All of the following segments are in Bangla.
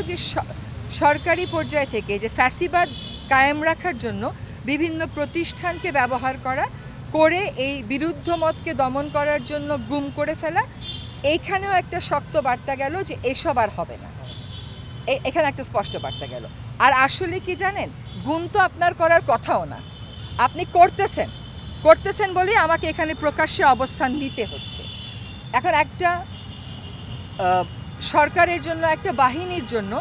যে সরকারি পর্যায় থেকে যে ফ্যাসিবাদ কায়েম রাখার জন্য বিভিন্ন প্রতিষ্ঠানকে ব্যবহার করে এই বিরুদ্ধ মতকে দমন করার জন্য গুম করে ফেলা, এইখানেও একটা শক্ত বার্তা গেল যে এসব আর হবে না। এখানে একটা স্পষ্ট বার্তা গেল। আর আসলে কি জানেন, গুম তো আপনার করার কথাও না, আপনি করতেছেন বলেই আমাকে এখানে প্রকাশ্যে অবস্থান নিতে হচ্ছে। এখন একটা সরকারের জন্য, একটা বাহিনীর জন্য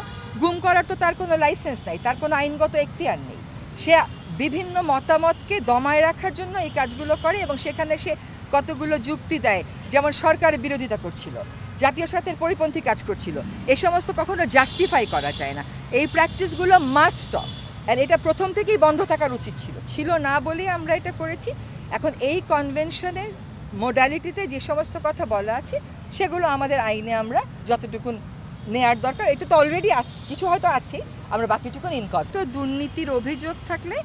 গুম করার তো তার কোনো লাইসেন্স নাই, তার কোনো আইনগত এখতিয়ার নেই। সে বিভিন্ন মতামতকে দমায় রাখার জন্য এই কাজগুলো করে এবং সেখানে সে কতগুলো যুক্তি দেয়, যেমন সরকারের বিরোধিতা করছিল, জাতীয় স্বার্থের পরিপন্থী কাজ করছিল, এই সমস্ত কখনো জাস্টিফাই করা যায় না। এই প্র্যাকটিসগুলো মাস্ট স্টপ, আর এটা প্রথম থেকেই বন্ধ থাকার উচিত ছিল না বলেই আমরা এটা করেছি। এখন এই কনভেনশনের মোডালিটিতে যে সমস্ত কথা বলা আছে সেগুলো আমাদের আইনে আমরা যতটুকু নেয়ার দরকার, এটা তো অলরেডি আছে, কিছু হয়তো আছে, আমরা বাকিটুকু ইনকর্পোরেট। দুর্নীতির অভিযোগ থাকলে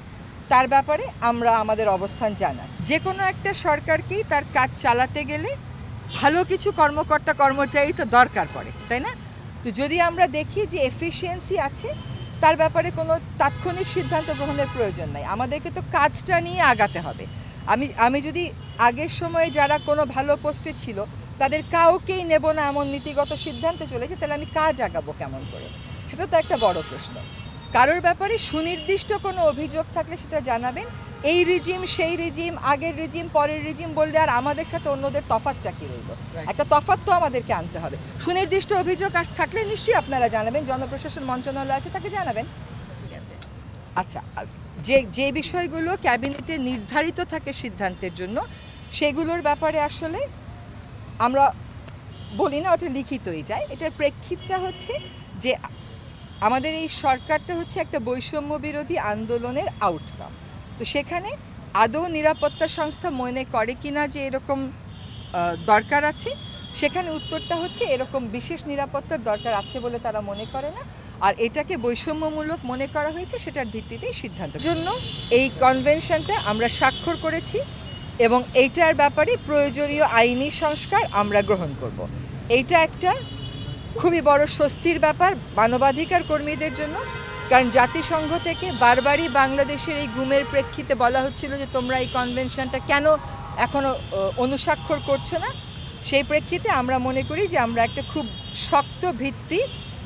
তার ব্যাপারে আমরা আমাদের অবস্থান জানাচ্ছি। যে কোনো একটা সরকারকেই তার কাজ চালাতে গেলে ভালো কিছু কর্মকর্তা কর্মচারী তো দরকার পড়ে, তাই না? তো যদি আমরা দেখি যে এফিসিয়েন্সি আছে, তার ব্যাপারে কোনো তাৎক্ষণিক সিদ্ধান্ত গ্রহণের প্রয়োজন নাই, আমাদেরকে তো কাজটা নিয়ে আগাতে হবে। আমি যদি আগের সময়ে যারা কোনো ভালো পোস্টে ছিল তাদের কাউকেই নেব না এমন নীতিগত সিদ্ধান্তে চলেছে, তাহলে আমি কাজ আগাবো কেমন করে? সেটা তো একটা বড় প্রশ্ন। কারোর ব্যাপারে সুনির্দিষ্ট কোনো অভিযোগ থাকলে সেটা জানাবেন। এই রিজিম, সেই রিজিম, আগের রিজিম, পরের রিজিম বললে আর আমাদের সাথে অন্যদের তফাৎটা কী রইল? একটা তফাৎ তো আমাদেরকে আনতে হবে। সুনির্দিষ্ট অভিযোগ থাকলে নিশ্চয়ই আপনারা জানাবেন, জনপ্রশাসন মন্ত্রণালয় আছে, তাকে জানাবেন। ঠিক আছে, আচ্ছা, যে বিষয়গুলো ক্যাবিনেটে নির্ধারিত থাকে সিদ্ধান্তের জন্য, সেগুলোর ব্যাপারে আসলে আমরা বলি না, ওটা লিখিতই যায়। এটার প্রেক্ষিতটা হচ্ছে যে আমাদের এই সরকারটা হচ্ছে একটা বৈষম্য বিরোধী আন্দোলনের আউটকাম। তো সেখানে আদৌ নিরাপত্তা সংস্থা মনে করে কিনা যে এরকম দরকার আছে, সেখানে উত্তরটা হচ্ছে এরকম বিশেষ নিরাপত্তার দরকার আছে বলে তারা মনে করে না, আর এটাকে বৈষম্যমূলক মনে করা হয়েছে, সেটার ভিত্তিতেই সিদ্ধান্ত জন্য এই কনভেনশনটা আমরা স্বাক্ষর করেছি এবং এইটার ব্যাপারে প্রয়োজনীয় আইনি সংস্কার আমরা গ্রহণ করব। এইটা একটা খুবই বড় স্বস্তির ব্যাপার মানবাধিকার কর্মীদের জন্য, কারণ জাতিসংঘ থেকে বারবারই বাংলাদেশের এই গুমের প্রেক্ষিতে বলা হচ্ছিল যে তোমরা এই কনভেনশনটা কেন এখনও অনুস্বাক্ষর করছো না। সেই প্রেক্ষিতে আমরা মনে করি যে আমরা একটা খুব শক্ত ভিত্তি,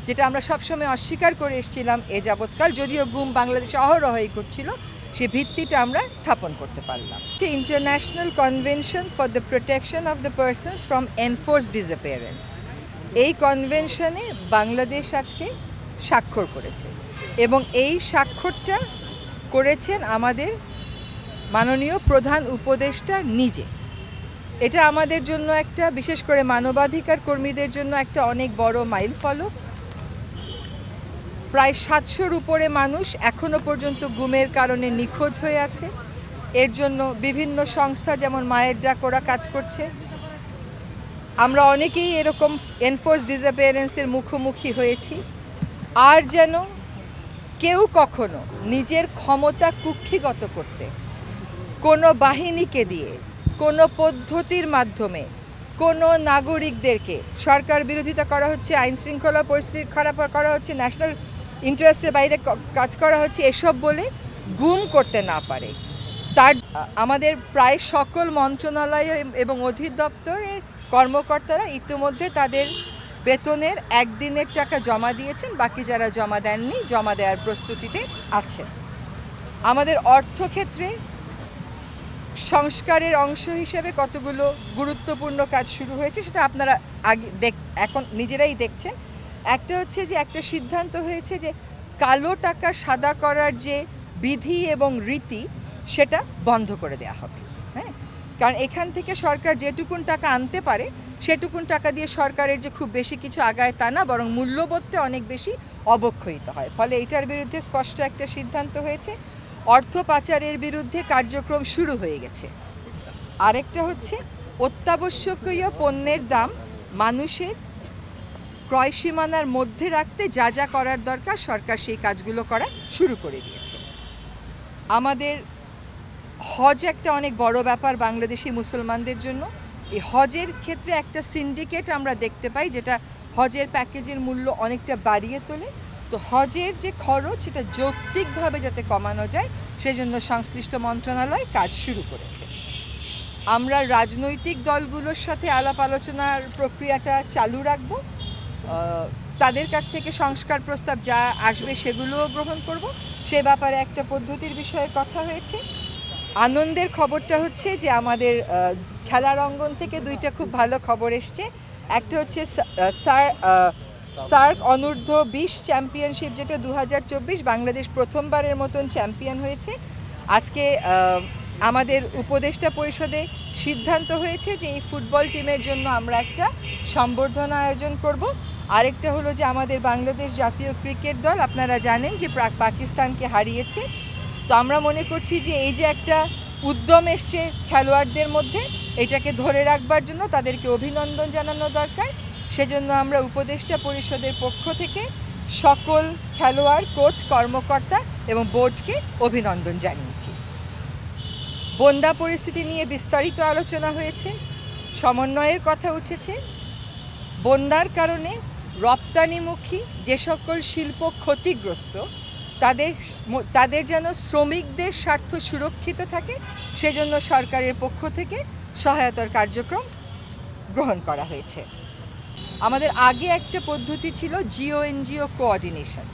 যেটা আমরা সবসময় অস্বীকার করে এসেছিলাম এ যাবৎকাল, যদিও গুম বাংলাদেশে অহরহই করছিল, সেই ভিত্তিটা আমরা স্থাপন করতে পারলাম। International convention for the protection of the persons from enforced disappearance, এই কনভেনশনে বাংলাদেশ আজকে স্বাক্ষর করেছে এবং এই স্বাক্ষরটা করেছেন আমাদের মাননীয় প্রধান উপদেষ্টা নিজে। এটা আমাদের জন্য একটা, বিশেষ করে মানবাধিকার কর্মীদের জন্য একটা অনেক বড় মাইলফলক। প্রায় 700-র উপরে মানুষ এখনও পর্যন্ত গুমের কারণে নিখোঁজ হয়ে আছে। এর জন্য বিভিন্ন সংস্থা যেমন মায়ের ডাক ওরা কাজ করছে। আমরা অনেকেই এরকম এনফোর্স ডিসঅ্যাপিয়ারেন্সের মুখোমুখি হয়েছি। আর যেন কেউ কখনো নিজের ক্ষমতা কুক্ষিগত করতে কোনো বাহিনীকে দিয়ে, কোনো পদ্ধতির মাধ্যমে কোনো নাগরিকদেরকে, সরকার বিরোধিতা করা হচ্ছে, আইন শৃঙ্খলা পরিস্থিতি খারাপ করা হচ্ছে, ন্যাশনাল ইন্টারেস্টের বাইরে কাজ করা হচ্ছে, এসব বলে গুম করতে না পারে। তার আমাদের প্রায় সকল মন্ত্রণালয় এবং অধিদপ্তরের কর্মকর্তারা ইতিমধ্যে তাদের বেতনের একদিনের টাকা জমা দিয়েছেন, বাকি যারা জমা দেননি জমা দেওয়ার প্রস্তুতিতে আছে। আমাদের অর্থক্ষেত্রে সংস্কারের অংশ হিসেবে কতগুলো গুরুত্বপূর্ণ কাজ শুরু হয়েছে, সেটা আপনারা এখন নিজেরাই দেখছেন। একটা হচ্ছে যে একটা সিদ্ধান্ত হয়েছে যে কালো টাকা সাদা করার যে বিধি এবং রীতি, সেটা বন্ধ করে দেওয়া হবে। হ্যাঁ, কারণ এখান থেকে সরকার যেটুকুন টাকা আনতে পারে সেটুকুন টাকা দিয়ে সরকারের যে খুব বেশি কিছু আগায় তা না, বরং মূল্যবোধটা অনেক বেশি অবক্ষয়িত হয়। ফলে এটার বিরুদ্ধে স্পষ্ট একটা সিদ্ধান্ত হয়েছে। অর্থ পাচারের বিরুদ্ধে কার্যক্রম শুরু হয়ে গেছে। আরেকটা হচ্ছে অত্যাবশ্যকীয় পণ্যের দাম মানুষের ক্রয় সীমানার মধ্যে রাখতে যা যা করার দরকার সরকার সেই কাজগুলো করা শুরু করে দিয়েছে। আমাদের হজ একটা অনেক বড় ব্যাপার বাংলাদেশি মুসলমানদের জন্য। এই হজের ক্ষেত্রে একটা সিন্ডিকেট আমরা দেখতে পাই, যেটা হজের প্যাকেজের মূল্য অনেকটা বাড়িয়ে তোলে। তো হজের যে খরচ সেটা যৌক্তিকভাবে যাতে কমানো যায় সেজন্য সংশ্লিষ্ট মন্ত্রণালয় কাজ শুরু করেছে। আমরা রাজনৈতিক দলগুলোর সাথে আলাপ আলোচনার প্রক্রিয়াটা চালু রাখব। তাদের কাছ থেকে সংস্কার প্রস্তাব যা আসবে সেগুলোও গ্রহণ করব। সে ব্যাপারে একটা পদ্ধতির বিষয়ে কথা হয়েছে। আনন্দের খবরটা হচ্ছে যে আমাদের খেলার অঙ্গন থেকে দুইটা খুব ভালো খবর এসছে। একটা হচ্ছে সার্ক অনূর্ধ্ব 20 চ্যাম্পিয়নশিপ, যেটা 2024 বাংলাদেশ প্রথমবারের মতন চ্যাম্পিয়ন হয়েছে। আজকে আমাদের উপদেষ্টা পরিষদে সিদ্ধান্ত হয়েছে যে এই ফুটবল টিমের জন্য আমরা একটা সম্বর্ধনা আয়োজন করব। আরেকটা হলো যে আমাদের বাংলাদেশ জাতীয় ক্রিকেট দল আপনারা জানেন যে পাকিস্তানকে হারিয়েছে। তো আমরা মনে করছি যে এই যে একটা উদ্যম এসছে খেলোয়াড়দের মধ্যে, এটাকে ধরে রাখবার জন্য তাদেরকে অভিনন্দন জানানো দরকার। সেজন্য আমরা উপদেষ্টা পরিষদের পক্ষ থেকে সকল খেলোয়াড়, কোচ, কর্মকর্তা এবং বোর্ডকে অভিনন্দন জানিয়েছি। বন্যা পরিস্থিতি নিয়ে বিস্তারিত আলোচনা হয়েছে, সমন্বয়ের কথা উঠেছে। বন্যার কারণে রপ্তানিমুখী যে সকল শিল্প ক্ষতিগ্রস্ত তাদের যেন শ্রমিকদের স্বার্থ সুরক্ষিত থাকে সেজন্য সরকারের পক্ষ থেকে সহায়তার কার্যক্রম গ্রহণ করা হয়েছে। আমাদের আগে একটা পদ্ধতি ছিল জিও এনজিও কোঅর্ডিনেশন,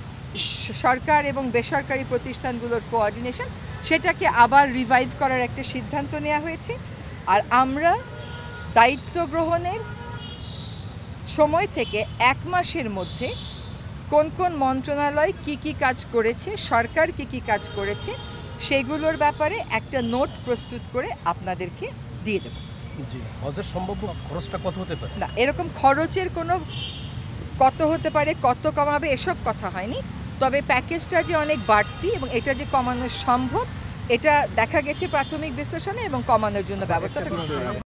সরকার এবং বেসরকারি প্রতিষ্ঠানগুলোর কোঅর্ডিনেশন, সেটাকে আবার রিভাইভ করার একটা সিদ্ধান্ত নেওয়া হয়েছে। আর আমরা দায়িত্ব গ্রহণের সময় থেকে 1 মাসের মধ্যে কোন কোন মন্ত্রণালয় কি কাজ করেছে, সরকার কি কাজ করেছে সেগুলোর ব্যাপারে একটা নোট প্রস্তুত করে আপনাদেরকে দিয়ে দেব। জি, হজের সম্ভাব্য খরচটা কত হতে পারে? না, এরকম খরচের কোনো কত হতে পারে, কত কমাবে এসব কথা হয়নি। তবে প্যাকেজটা যে অনেক বাড়তি এবং এটা যে কমানো সম্ভব এটা দেখা গেছে প্রাথমিক বিশ্লেষণে এবং কমানোর জন্য ব্যবস্থাটা